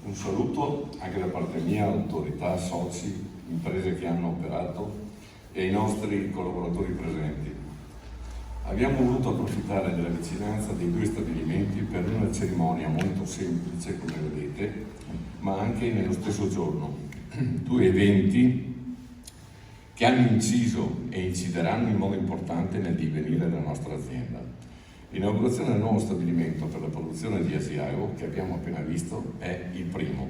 Un saluto anche da parte mia, autorità, soci, imprese che hanno operato e ai nostri collaboratori presenti. Abbiamo voluto approfittare della vicinanza dei due stabilimenti per una cerimonia molto semplice, come vedete, ma anche nello stesso giorno. Due eventi che hanno inciso e incideranno in modo importante nel divenire della nostra azienda. L'inaugurazione del nuovo stabilimento per la produzione di Asiago, che abbiamo appena visto, è il primo.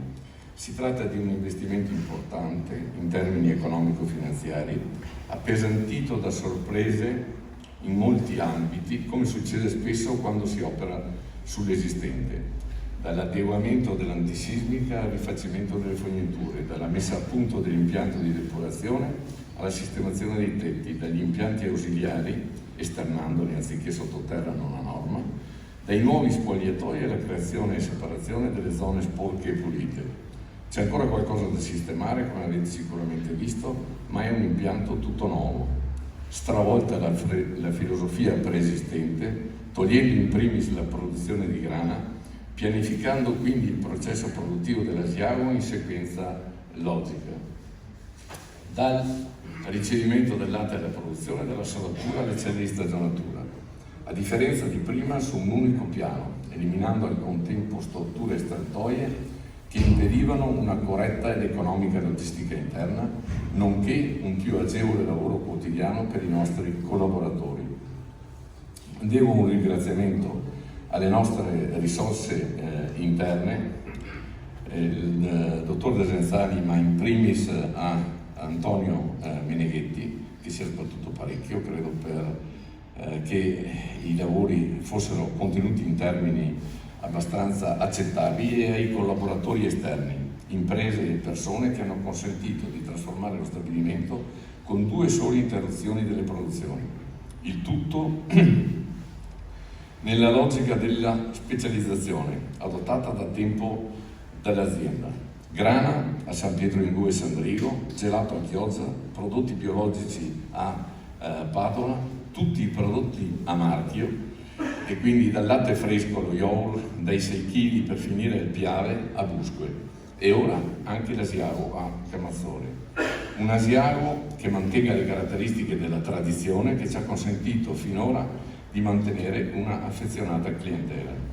Si tratta di un investimento importante in termini economico-finanziari, appesantito da sorprese in molti ambiti, come succede spesso quando si opera sull'esistente, dall'adeguamento dell'antisismica al rifacimento delle fognature, dalla messa a punto dell'impianto di depurazione alla sistemazione dei tetti, dagli impianti ausiliari, esternandoli anziché sottoterra non a norma, dai nuovi spogliatoi alla creazione e separazione delle zone sporche e pulite. C'è ancora qualcosa da sistemare, come avete sicuramente visto, ma è un impianto tutto nuovo. Stravolta la filosofia preesistente, togliendo in primis la produzione di grana, pianificando quindi il processo produttivo dell'Asiago in sequenza logica. Dal ricevimento del latte alla produzione, dalla salatura alle celle di stagionatura, a differenza di prima su un unico piano, eliminando al contempo strutture strettoie che impedivano una corretta ed economica logistica interna, nonché un più agevole lavoro quotidiano per i nostri collaboratori. Devo un ringraziamento alle nostre risorse interne, il dottor De Senzani, ma in primis a Antonio Meneghetti, che si è sbattuto parecchio, credo, per che i lavori fossero contenuti in termini abbastanza accettabili, e ai collaboratori esterni, imprese e persone che hanno consentito di trasformare lo stabilimento con 2 sole interruzioni delle produzioni. Il tutto nella logica della specializzazione adottata da tempo dall'azienda. Grana a San Pietro in Gu e Sandrigo, gelato a Chiozza, prodotti biologici a Padova, tutti i prodotti a marchio, e quindi dal latte fresco allo yogurt, dai 6 kg per finire il Piave a Busque, e ora anche l'Asiago a Camazzole. Un Asiago che mantenga le caratteristiche della tradizione, che ci ha consentito finora di mantenere una affezionata clientela.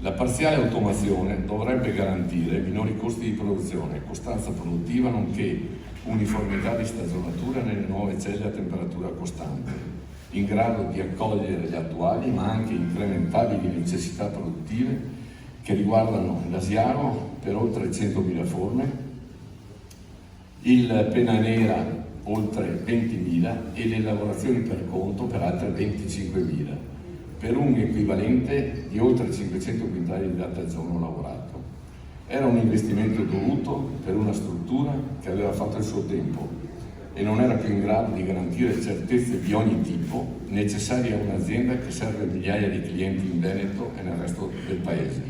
La parziale automazione dovrebbe garantire minori costi di produzione, costanza produttiva, nonché uniformità di stagionatura nelle nuove celle a temperatura costante, in grado di accogliere le attuali ma anche incrementabili necessità produttive che riguardano l'Asiago per oltre 100.000 forme, il Penna Nera oltre 20.000 e le lavorazioni per conto per altre 25.000, per un equivalente di oltre 500 quintali di latte al giorno lavorato. Era un investimento dovuto per una struttura che aveva fatto il suo tempo e non era più in grado di garantire certezze di ogni tipo necessarie a un'azienda che serve migliaia di clienti in Veneto e nel resto del paese.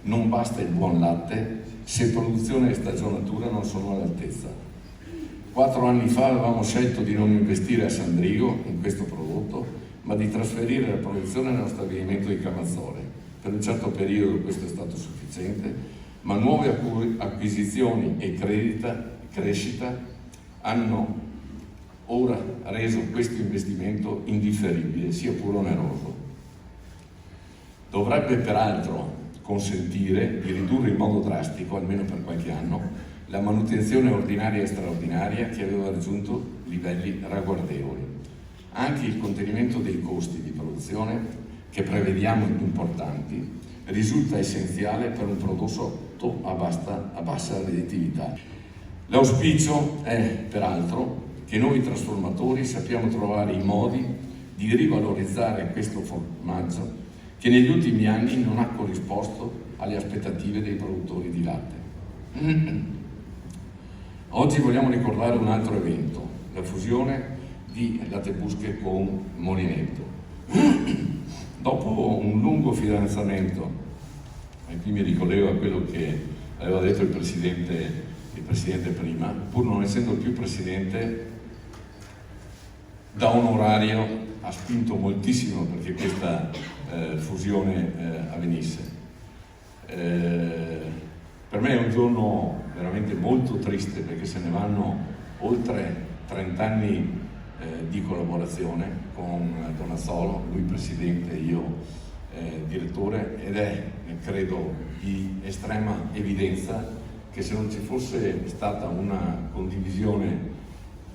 Non basta il buon latte se produzione e stagionatura non sono all'altezza. 4 anni fa avevamo scelto di non investire a Sandrigo in questo prodotto, ma di trasferire la produzione nello stabilimento di Camazzole. Per un certo periodo questo è stato sufficiente, ma nuove acquisizioni e crescita hanno ora reso questo investimento indifferibile, sia pure oneroso. Dovrebbe peraltro consentire di ridurre in modo drastico, almeno per qualche anno, la manutenzione ordinaria e straordinaria che aveva raggiunto livelli ragguardevoli. Anche il contenimento dei costi di produzione, che prevediamo importanti, risulta essenziale per un prodotto a bassa redditività. L'auspicio è, peraltro, che noi trasformatori sappiamo trovare i modi di rivalorizzare questo formaggio che negli ultimi anni non ha corrisposto alle aspettative dei produttori di latte. Oggi vogliamo ricordare un altro evento, la fusione di Latte Busche con Molinetto. Dopo un lungo fidanzamento, e qui mi ricollego a quello che aveva detto il presidente prima, pur non essendo più presidente, da onorario ha spinto moltissimo perché questa fusione avvenisse. Per me è un giorno veramente molto triste, perché se ne vanno oltre 30 anni di collaborazione con Donazzolo, lui presidente, io direttore, ed è, credo, di estrema evidenza che se non ci fosse stata una condivisione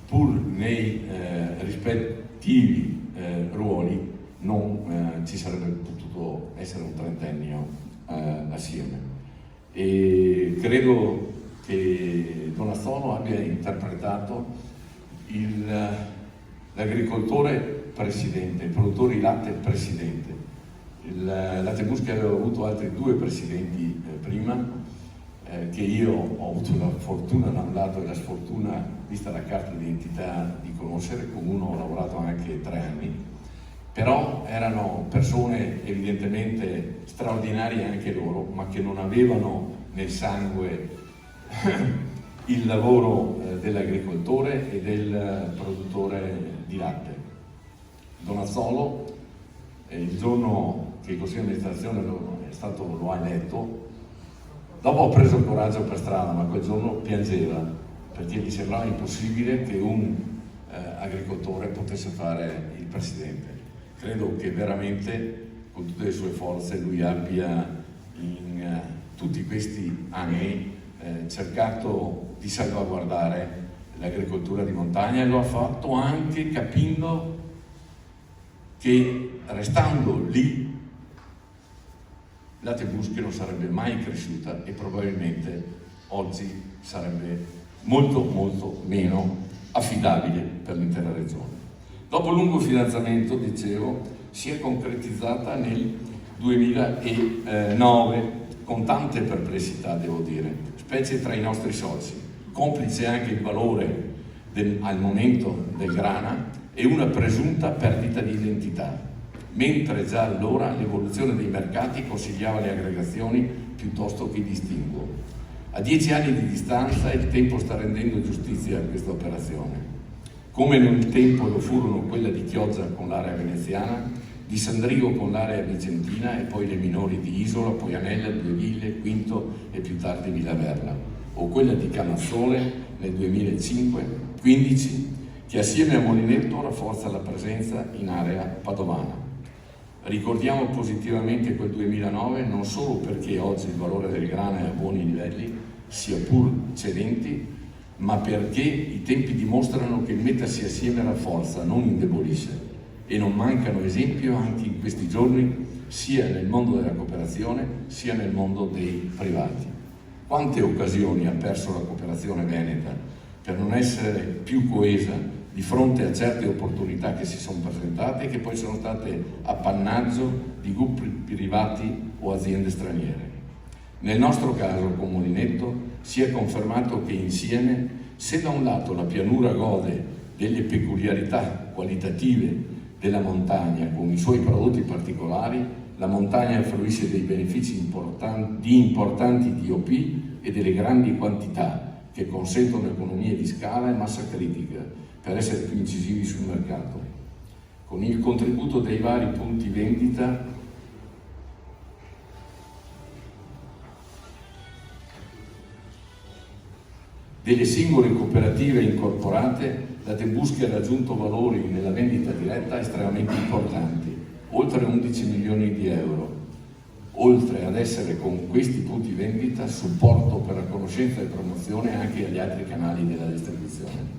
pur nei rispettivi ruoli, non ci sarebbe potuto essere un trentennio assieme. E credo che Donazzolo abbia interpretato l'agricoltore presidente, il produttore di latte presidente. Latte Buschi aveva avuto altri 2 presidenti prima, che io ho avuto la fortuna da un lato e la sfortuna, vista la carta d'identità, di conoscere. Con uno ho lavorato anche 3 anni, però erano persone evidentemente straordinarie anche loro, ma che non avevano nel sangue il lavoro dell'agricoltore e del produttore di latte. Donazzolo, il giorno che il Consiglio di amministrazione lo ha eletto, dopo ho preso il coraggio per strada, ma quel giorno piangeva, perché gli sembrava impossibile che un agricoltore potesse fare il presidente. Credo che veramente con tutte le sue forze lui abbia in tutti questi anni cercato di salvaguardare l'agricoltura di montagna, e lo ha fatto anche capendo che restando lì Latte Buschi non sarebbe mai cresciuta e probabilmente oggi sarebbe molto molto meno affidabile per l'intera regione. Dopo un lungo fidanzamento, dicevo, si è concretizzata nel 2009 con tante perplessità, devo dire, specie tra i nostri soci, complice anche il valore al momento del grana e una presunta perdita di identità, mentre già allora l'evoluzione dei mercati consigliava le aggregazioni piuttosto che i distinguo. A 10 anni di distanza il tempo sta rendendo giustizia a questa operazione, come nel tempo lo furono quella di Chioggia con l'area veneziana, di Sandrigo con l'area vicentina e poi le minori di Isola, poi Anella, Due Ville, Quinto e più tardi Villaverna, o quella di Canazzole nel 2005-15, che assieme a Molinetto rafforza la presenza in area padovana. Ricordiamo positivamente quel 2009 non solo perché oggi il valore del grano è a buoni livelli, sia pur cedenti, ma perché i tempi dimostrano che il mettersi assieme rafforza, non indebolisce, e non mancano esempi anche in questi giorni sia nel mondo della cooperazione sia nel mondo dei privati. Quante occasioni ha perso la cooperazione veneta per non essere più coesa di fronte a certe opportunità che si sono presentate e che poi sono state appannaggio di gruppi privati o aziende straniere. Nel nostro caso con Molinetto si è confermato che insieme, se da un lato la pianura gode delle peculiarità qualitative della montagna con i suoi prodotti particolari, la montagna fruisce dei benefici importanti DOP e delle grandi quantità che consentono economie di scala e massa critica per essere più incisivi sul mercato. Con il contributo dei vari punti vendita delle singole cooperative incorporate, Latte Buschi ha raggiunto valori nella vendita diretta estremamente importanti, oltre 11 milioni di euro, oltre ad essere con questi punti vendita supporto per la conoscenza e promozione anche agli altri canali della distribuzione.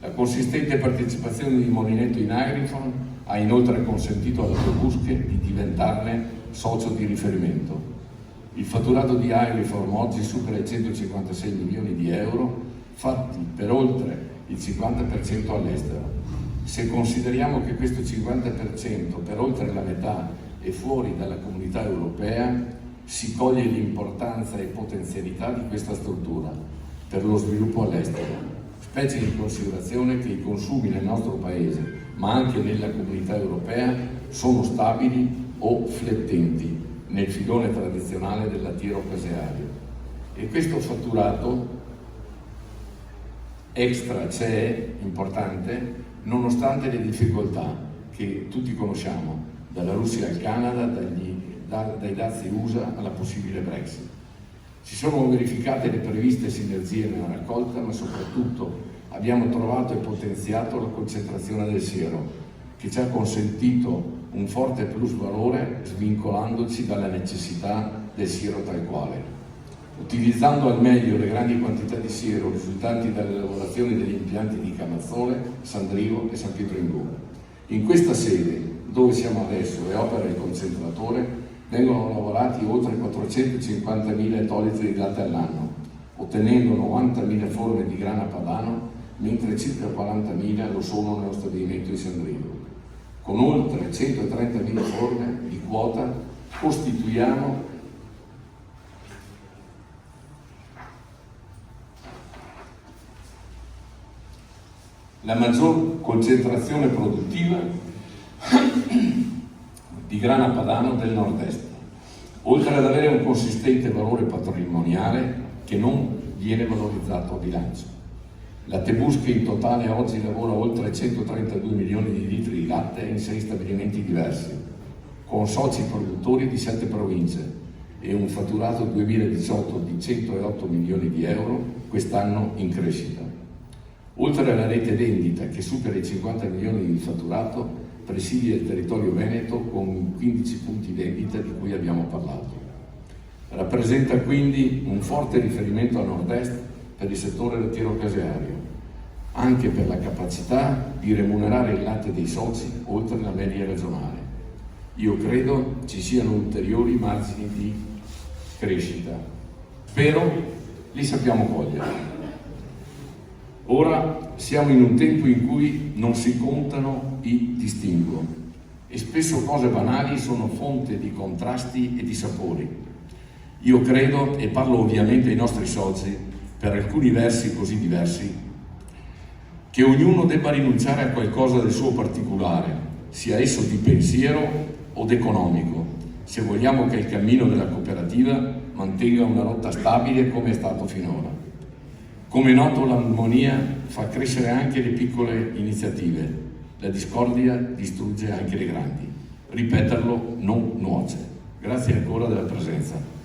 La consistente partecipazione di Molinetto in Agrifon ha inoltre consentito alla Latte Buschi di diventarne socio di riferimento. Il fatturato di Agrifon oggi supera i 156 milioni di euro, fatti per oltre il 50% all'estero. Se consideriamo che questo 50% per oltre la metà è fuori dalla comunità europea, si coglie l'importanza e potenzialità di questa struttura per lo sviluppo all'estero, specie in considerazione che i consumi nel nostro paese, ma anche nella comunità europea, sono stabili o flettenti nel filone tradizionale del lattiero caseario. E questo fatturato extra c'è, importante, nonostante le difficoltà che tutti conosciamo, dalla Russia al Canada, dai dazi USA alla possibile Brexit. Si sono verificate le previste sinergie nella raccolta, ma soprattutto abbiamo trovato e potenziato la concentrazione del siero, che ci ha consentito un forte plus valore svincolandoci dalla necessità del siero tal quale. Utilizzando al meglio le grandi quantità di siero risultanti dalle lavorazioni degli impianti di Camazzole, Sandrigo e San Pietro in Blu. In questa sede, dove siamo adesso e opera il concentratore, vengono lavorati oltre 450.000 ettolitri di latte all'anno, ottenendo 90.000 forme di grana padano, mentre circa 40.000 lo sono nello stabilimento di Sandrigo. Con oltre 130.000 forme di quota costituiamo la maggior concentrazione produttiva di grana padano del nord-est, oltre ad avere un consistente valore patrimoniale che non viene valorizzato a bilancio. La Tebuschi in totale oggi lavora oltre 132 milioni di litri di latte in 6 stabilimenti diversi, con soci produttori di 7 province e un fatturato 2018 di 108 milioni di euro, quest'anno in crescita. Oltre alla rete vendita che supera i 50 milioni di fatturato, presidia il territorio veneto con 15 punti vendita di cui abbiamo parlato. Rappresenta quindi un forte riferimento a nord-est per il settore lattiero-caseario, anche per la capacità di remunerare il latte dei soci oltre la media regionale. Io credo ci siano ulteriori margini di crescita. Spero li sappiamo cogliere. Ora siamo in un tempo in cui non si contano i distinguo e spesso cose banali sono fonte di contrasti e di sapori. Io credo, e parlo ovviamente ai nostri soci, per alcuni versi così diversi, che ognuno debba rinunciare a qualcosa del suo particolare, sia esso di pensiero o economico, se vogliamo che il cammino della cooperativa mantenga una rotta stabile come è stato finora. Come è noto, l'armonia fa crescere anche le piccole iniziative, la discordia distrugge anche le grandi. Ripeterlo non nuoce. Grazie ancora della presenza.